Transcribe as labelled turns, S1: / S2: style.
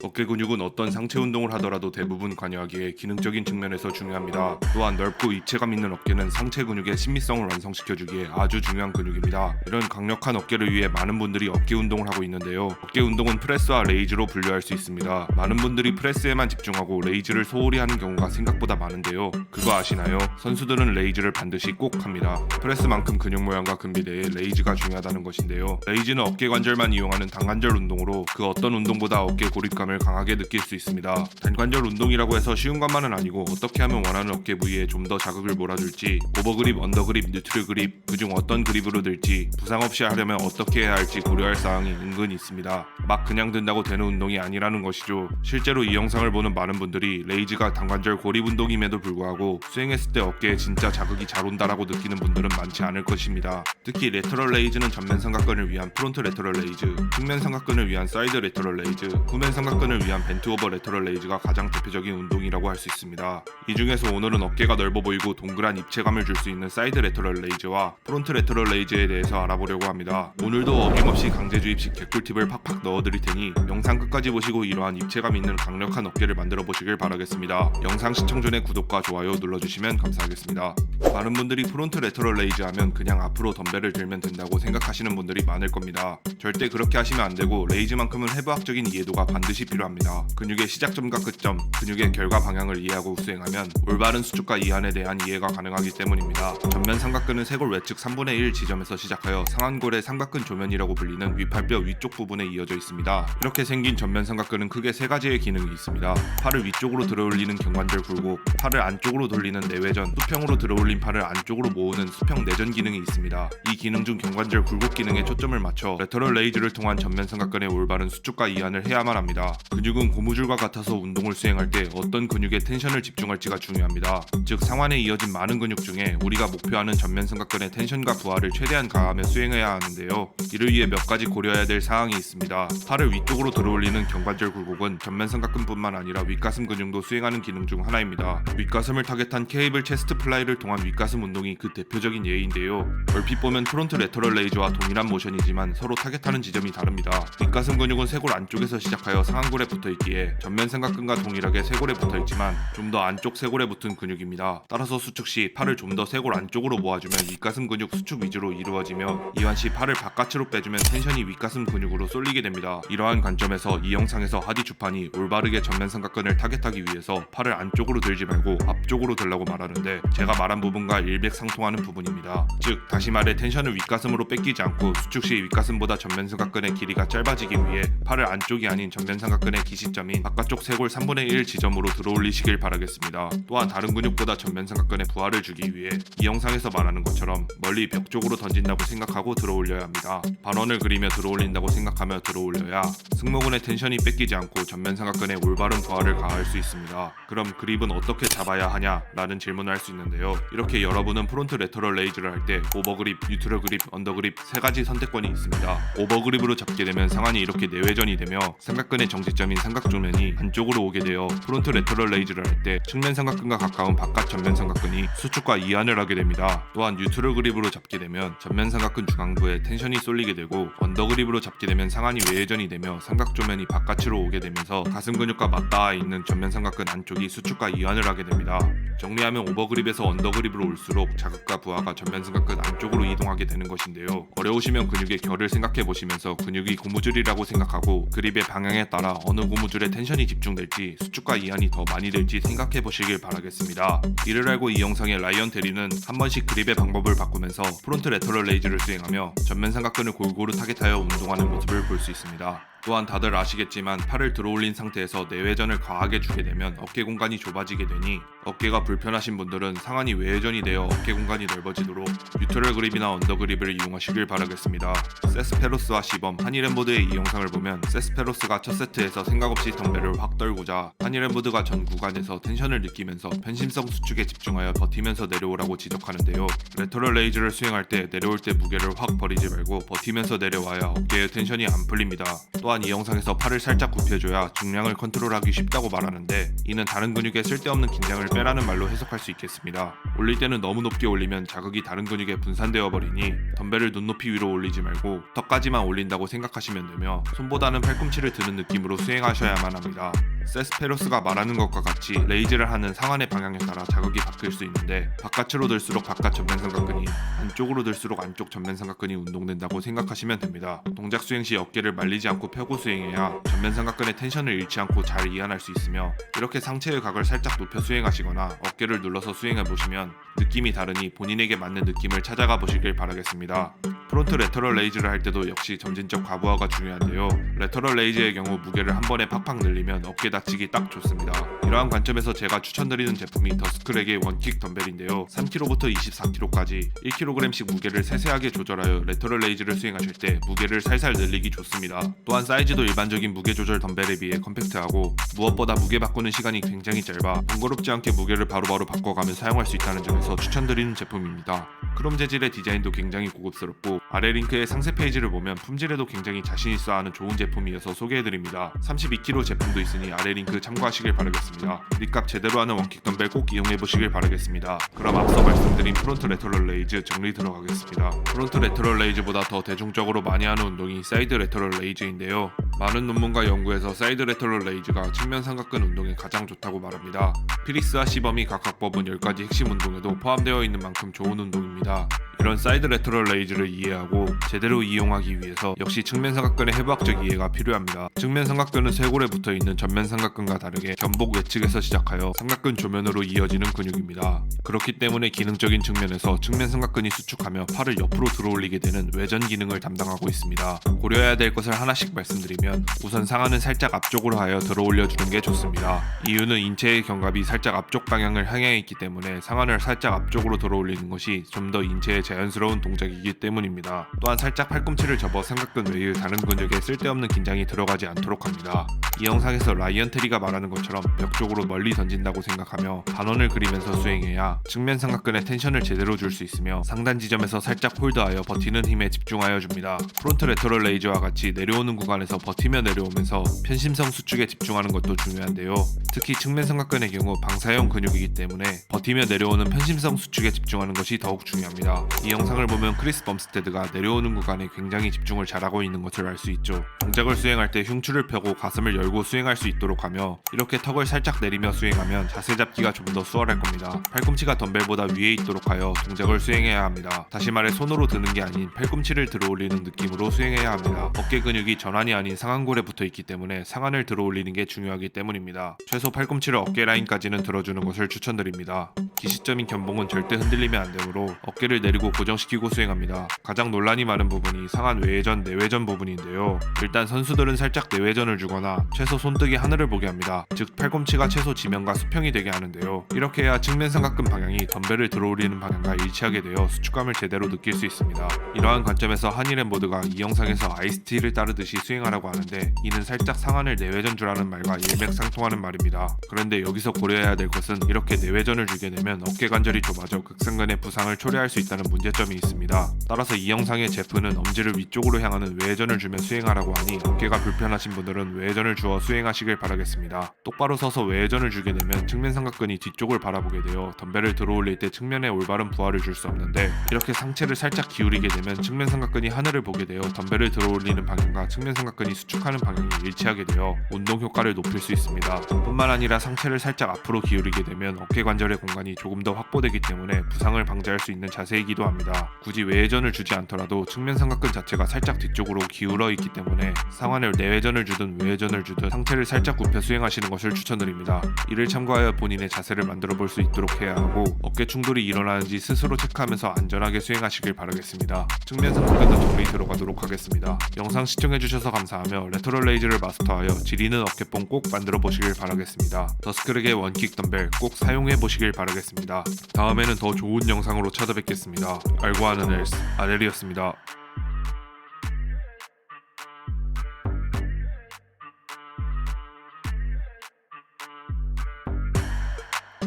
S1: 어깨 근육은 어떤 상체 운동을 하더라도 대부분 관여하기에 기능적인 측면에서 중요합니다. 또한 넓고 입체감 있는 어깨는 상체 근육의 친미성을 완성시켜주기에 아주 중요한 근육입니다. 이런 강력한 어깨를 위해 많은 분들이 어깨 운동을 하고 있는데요. 어깨 운동은 프레스와 레이즈로 분류할 수 있습니다. 많은 분들이 프레스에만 집중하고 레이즈를 소홀히 하는 경우가 생각보다 많은데요. 그거 아시나요? 선수들은 레이즈를 반드시 꼭 합니다. 프레스만큼 근육 모양과 근비대에 레이즈가 중요하다는 것인데요. 레이즈는 어깨 관절만 이용하는 단관절 운동으로 그 어떤 운동보다 어깨 고립감을 강하게 느낄 수 있습니다. 단관절 운동이라고 해서 쉬운 것만은 아니고 어떻게 하면 원하는 어깨 부위에 좀 더 자극을 몰아줄지, 오버그립, 언더그립, 뉴트럴 그립, 그중 어떤 그립으로 들지, 부상 없이 하려면 어떻게 해야 할지 고려할 사항이 은근히 있습니다. 막 그냥 든다고 되는 운동이 아니라는 것이죠. 실제로 이 영상을 보는 많은 분들이 레이즈가 단관절 고립 운동임에도 불구하고 수행했을 때 어깨에 진짜 자극이 잘 온다라고 느끼는 분들은 많지 않을 것입니다. 특히 레터럴 레이즈는 전면 삼각근을 위한 프론트 레터럴 레이즈, 측면 삼각근을 위한 사이드 레터럴 레이즈, 후면 삼각근을 위한 벤트 오버 레터럴 레이즈가 가장 대표적인 운동이라고 할 수 있습니다. 이 중에서 오늘은 어깨가 넓어 보이고 동그란 입체감을 줄 수 있는 사이드 레터럴 레이즈와 프론트 레터럴 레이즈에 대해서 알아보려고 합니다. 오늘도 어김없이 강제주입식 개꿀팁을 팍팍 넣어드릴 테니 영상 끝까지 보시고 이러한 입체감 있는 강력한 어깨를 만들어 보시길 바라겠습니다. 영상 시청 전에 구독과 좋아요 눌러주시면 감사하겠습니다. 많은 분들이 프론트 레터럴 레이즈 하면 그냥 앞으로 덤벨을 들면 된다고 생각하시는 분들이 많을 겁니다. 절대 그렇게 하시면 안 되고 레이즈만큼은 해부학적인 이해도가 반드시 필요합니다. 근육의 시작점과 끝점, 근육의 결과 방향을 이해하고 수행하면 올바른 수축과 이완에 대한 이해가 가능하기 때문입니다. 전면 삼각근은 쇄골 외측 3분의 1 지점에서 시작하여 상완골의 삼각근 조면이라고 불리는 위팔뼈 위쪽 부분에 이어져 있습니다. 이렇게 생긴 전면 삼각근은 크게 세 가지의 기능이 있습니다. 팔을 위쪽으로 들어올리는 경관절 굴곡, 팔을 안쪽으로 돌리는 내외전, 수평으로 들어올린 팔을 안쪽으로 모으는 수평 내전 기능이 있습니다. 이 기능 중 경관절 굴곡 기능에 초점을 맞춰 레터럴 레이즈를 통한 전면 삼각근의 올바른 수축과 이완을 해야만 합니다. 근육은 고무줄과 같아서 운동을 수행할 때 어떤 근육에 텐션을 집중할지가 중요합니다. 즉 상완에 이어진 많은 근육 중에 우리가 목표하는 전면 삼각근의 텐션과 부하를 최대한 가하며 수행해야 하는데요. 이를 위해 몇 가지 고려해야 될 사항이 있습니다. 팔을 위쪽으로 들어올리는 경관절 굴곡은 전면 삼각근뿐만 아니라 윗가슴 근육도 수행하는 기능 중 하나입니다. 윗가슴을 타겟한 케이블 체스트 플라이를 통한 윗가슴 운동이 그 대표적인 예인데요. 얼핏 보면 프론트 레터럴 레이즈와 동일한 모션이지만 서로 타겟하는 지점이 다릅니다. 윗가슴 근육은 쇄골 안쪽에서 시작하여 상완골에 붙어있기에 전면 삼각근과 동일하게 쇄골에 붙어있지만 좀 더 안쪽 쇄골에 붙은 근육입니다. 따라서 수축 시 팔을 좀 더 쇄골 안쪽으로 모아주면 윗가슴 근육 수축 위주로 이루어지며 이완 시 팔을 바깥으로 빼주면 텐션이 윗가슴 근육으로 쏠리게 됩니다. 이러한 관점에서 이 영상에서 하디 주판이 올바르게 전면 삼각근을 타겟하기 위해서 팔을 안쪽으로 들지 말고 앞쪽으로 들라고 말하는데 제가 말한 부분과 일맥상통하는 부분입니다. 즉 다시 말해 텐션을 윗가슴으로 뺏기지 않고 수축 시 윗가슴보다 전면 삼각근의 길이가 짧아지기 위해 팔을 안쪽이 아닌 전면 삼각근의 기시점인 바깥쪽 쇄골 3분의 1 지점으로 들어올리시길 바라겠습니다. 또한 다른 근육보다 전면 삼각근에 부하를 주기 위해 이 영상에서 말하는 것처럼 멀리 벽 쪽으로 던진다고 생각하고 들어올려야 합니다. 반원을 그리며 들어올린다고 생각하며 들어올려야 승모근의 텐션이 뺏기지 않고 전면 삼각근에 올바른 부하를 가할 수 있습니다. 그럼 그립은 어떻게 잡아야 하냐? 라는 질문을 할 수 있는데요. 이렇게 여러분은 프론트 레터럴 레이즈를 할 때 오버그립, 뉴트럴 그립, 언더그립 세 가지 선택권이 있습니다. 오버그립으로 잡게 되면 상완이 이렇게 내외전이 되며 삼각근의 정지점인 삼각조면이 안쪽으로 오게 되어 프론트 레터럴 레이즈를 할 때 측면 삼각근과 가까운 바깥 전면 삼각근이 수축과 이완을 하게 됩니다. 또한 뉴트럴 그립으로 잡게 되면 전면 삼각근 중앙부에 텐션이 쏠리게 되고 언더그립으로 잡게 되면 상완이 외회전이 되며 삼각조면이 바깥으로 오게 되면서 가슴 근육과 맞닿아 있는 전면 삼각근 안쪽이 수축과 이완을 하게 됩니다. 정리하면 오버그립에서 언더그립으로 올수록 자극과 부하가 전면 삼각근 안쪽으로 이동하게 되는 것인데요. 어려우시면 근육의 결을 생각해 보시면서 근육이 고무줄이라고 생각하고 그립의 방향에 따라 어느 고무줄에 텐션이 집중될지 수축과 이완이 더 많이 될지 생각해 보시길 바라겠습니다. 이를 알고 이 영상의 라이언 테리는 한 번씩 그립의 방법을 바꾸면서 프론트 레터럴 레이즈를 수행하며 전면 삼각근을 골고루 타겟하여 운동하는 모습을 볼 수 있습니다. 또한 다들 아시겠지만 팔을 들어올린 상태에서 내외전을 과하게 주게 되면 어깨 공간이 좁아지게 되니 어깨가 불편하신 분들은 상완이 외회전이 되어 어깨 공간이 넓어지도록 뉴트럴 그립이나 언더 그립을 이용하시길 바라겠습니다. 세스페로스와 시범, 하니렌보드의 이 영상을 보면 세스페로스가 첫 세트에서 생각없이 덤벨을 확 떨고자 하니렌보드가 전 구간에서 텐션을 느끼면서 편심성 수축에 집중하여 버티면서 내려오라고 지적하는데요. 레터럴 레이즈를 수행할 때 내려올 때 무게를 확 버리지 말고 버티면서 내려와야 어깨의 텐션이 안 풀립니다. 또한 또한 이 영상에서 팔을 살짝 굽혀줘야 중량을 컨트롤하기 쉽다고 말하는데, 이는 다른 근육에 쓸데없는 긴장을 빼라는 말로 해석할 수 있겠습니다. 올릴 때는 너무 높게 올리면 자극이 다른 근육에 분산되어 버리니 덤벨을 눈높이 위로 올리지 말고 턱까지만 올린다고 생각하시면 되며, 손보다는 팔꿈치를 드는 느낌으로 수행하셔야만 합니다. 세스페로스가 말하는 것과 같이 레이즈를 하는 상완의 방향에 따라 자극이 바뀔 수 있는데, 바깥으로 들수록 바깥 전면삼각근이, 안쪽으로 들수록 안쪽 전면삼각근이 운동된다고 생각하시면 됩니다. 동작 수행 시 어깨를 말리지 않고 펴고 수행해야 전면삼각근의 텐션을 잃지 않고 잘 이완할 수 있으며, 이렇게 상체의 각을 살짝 높여 수행하시거나 어깨를 눌러서 수행해 보시면 느낌이 다르니 본인에게 맞는 느낌을 찾아가 보시길 바라겠습니다. 프론트 레터럴 레이즈를 할 때도 역시 점진적 과부하가 중요한데요. 레터럴 레이즈의 경우 무게를 한 번에 팍팍 늘리면 어깨 다치기 딱 좋습니다. 이러한 관점에서 제가 추천드리는 제품이 더스크렉의 원킥 덤벨인데요. 3kg부터 24kg까지 1kg씩 무게를 세세하게 조절하여 레터럴 레이즈를 수행하실 때 무게를 살살 늘리기 좋습니다. 또한 사이즈도 일반적인 무게 조절 덤벨에 비해 컴팩트하고, 무엇보다 무게 바꾸는 시간이 굉장히 짧아 번거롭지 않게 무게를 바로바로 바꿔가며 사용할 수 있다는 점에서 추천드리는 제품입니다. 크롬 재질의 디자인도 굉장히 고급스럽고, 아래 링크의 상세 페이지를 보면 품질에도 굉장히 자신있어 하는 좋은 제품이어서 소개해드립니다. 32kg 제품도 있으니 아래 링크 참고하시길 바라겠습니다. 리값 제대로 하는 원킥 덤벨 꼭 이용해보시길 바라겠습니다. 그럼 앞서 말씀드린 프론트 레터럴 레이즈 정리 들어가겠습니다. 프론트 레터럴 레이즈보다 더 대중적으로 많이 하는 운동이 사이드 레터럴 레이즈인데요. 많은 논문과 연구에서 사이드 레터럴 레이즈가 측면 삼각근 운동에 가장 좋다고 말합니다. 피리스와 시범이 각 학법은 10가지 핵심 운동에도 포함되어 있는 만큼 좋은 운동입니다. 이런 사이드 레터럴 레이즈를 이해하고 제대로 이용하기 위해서 역시 측면 삼각근의 해부학적 이해가 필요합니다. 측면 삼각근은 쇄골에 붙어있는 전면 삼각근과 다르게 견복 외측에서 시작하여 삼각근 조면으로 이어지는 근육입니다. 그렇기 때문에 기능적인 측면에서 측면 삼각근이 수축하며 팔을 옆으로 들어올리게 되는 외전 기능을 담당하고 있습니다. 고려해야 될 것을 하나씩 말씀드리면, 우선 상하는 살짝 앞쪽으로 하여 들어올려주는 게 좋습니다. 이유는 인체의 견갑이 살짝 앞쪽 방향을 향해 있기 때문에 상하를 살짝 앞쪽으로 들어올리는 것이 좀 더 인체의 자연스러운 동작이기 때문입니다. 또한 살짝 팔꿈치를 접어 삼각근 외의 다른 근육에 쓸데없는 긴장이 들어가지 않도록 합니다. 이 영상에서 라이언 테리가 말하는 것처럼 벽 쪽으로 멀리 던진다고 생각하며 반원을 그리면서 수행해야 측면 삼각근에 텐션을 제대로 줄 수 있으며, 상단 지점에서 살짝 홀드하여 버티는 힘에 집중하여 줍니다. 프론트 레터럴 레이즈와 같이 내려오는 구간에서 버티며 내려오면서 편심성 수축에 집중하는 것도 중요한데요. 특히 측면 삼각근의 경우 방사형 근육이기 때문에 버티며 내려오는 편심성 수축에 집중하는 것이 더욱 중요합니다. 이 영상을 보면 크리스 범스테드가 내려오는 구간에 굉장히 집중을 잘하고 있는 것을 알 수 있죠. 동작을 수행할 때 흉추를 펴고 가슴을 열고 수행할 수 있도록 하며, 이렇게 턱을 살짝 내리며 수행하면 자세 잡기가 좀 더 수월할 겁니다. 팔꿈치가 덤벨보다 위에 있도록 하여 동작을 수행해야 합니다. 다시 말해 손으로 드는 게 아닌 팔꿈치를 들어올리는 느낌으로 수행해야 합니다. 어깨 근육이 전환이 아닌 상완골에 붙어 있기 때문에 상완을 들어올리는 게 중요하기 때문입니다. 최소 팔꿈치를 어깨 라인까지는 들어주는 것을 추천드립니다. 기시점인 견봉은 절대 흔들리면 안 되므로 어깨를 내리고 고정시키고 수행합니다. 가장 논란이 많은 부분이 상완 외회전, 내외전 부분인데요. 일단 선수들은 살짝 내외전을 주거나 최소 손등이 하늘을 보게 합니다. 즉 팔꿈치가 최소 지면과 수평이 되게 하는데요. 이렇게 해야 측면 삼각근 방향이 덤벨을 들어올리는 방향과 일치하게 되어 수축감을 제대로 느낄 수 있습니다. 이러한 관점에서 한일앤보드가 이 영상에서 아이스티를 따르듯이 수행하라고 하는데, 이는 살짝 상완을 내외전 주라는 말과 일맥상통하는 말입니다. 그런데 여기서 고려해야 될 것은, 이렇게 내외전을 주게 되면 어깨 관절이 좁아져 극상근의 부상을 초래할 수 있다는 문제점이 있습니다. 따라서 이 영상의 제프는 엄지를 위쪽으로 향하는 외회전을 주며 수행하라고 하니, 어깨가 불편하신 분들은 외회전을 주어 수행하시길 바라겠습니다. 똑바로 서서 외회전을 주게 되면 측면 삼각근이 뒤쪽을 바라보게 되어 덤벨을 들어올릴 때 측면에 올바른 부하를 줄 수 없는데, 이렇게 상체를 살짝 기울이게 되면 측면 삼각근이 하늘을 보게 되어 덤벨을 들어올리는 방향과 측면 삼각근이 수축하는 방향이 일치하게 되어 운동 효과를 높일 수 있습니다. 뿐만 아니라 상체를 살짝 앞으로 기울이게 되면 어깨 관절의 공간이 조금 더 확보되기 때문에 부상을 방지할 수 있는 자세이기도 합니다. 굳이 외회전을 주지 않더라도 측면 삼각근 자체가 살짝 뒤쪽으로 기울어 있기 때문에 상완을 내외전을 주든 외회전을 주든 상체를 살짝 굽혀 수행하시는 것을 추천드립니다. 이를 참고하여 본인의 자세를 만들어 볼 수 있도록 해야 하고, 어깨 충돌이 일어나는지 스스로 체크하면서 안전하게 수행하시길 바라겠습니다. 측면 삼각근도 정리 들어가도록 하겠습니다. 영상 시청해주셔서 감사하며 레터럴 레이즈를 마스터하여 지리는 어깨뽕 꼭 만들어 보시길 바라겠습니다. 더스크렉의 원킥 덤벨 꼭 사용해 보시길 바라겠습니다. 다음에는 더 좋은 영상으로 찾아뵙겠습니다. 알고 하는 엘스 아렐이었습니다.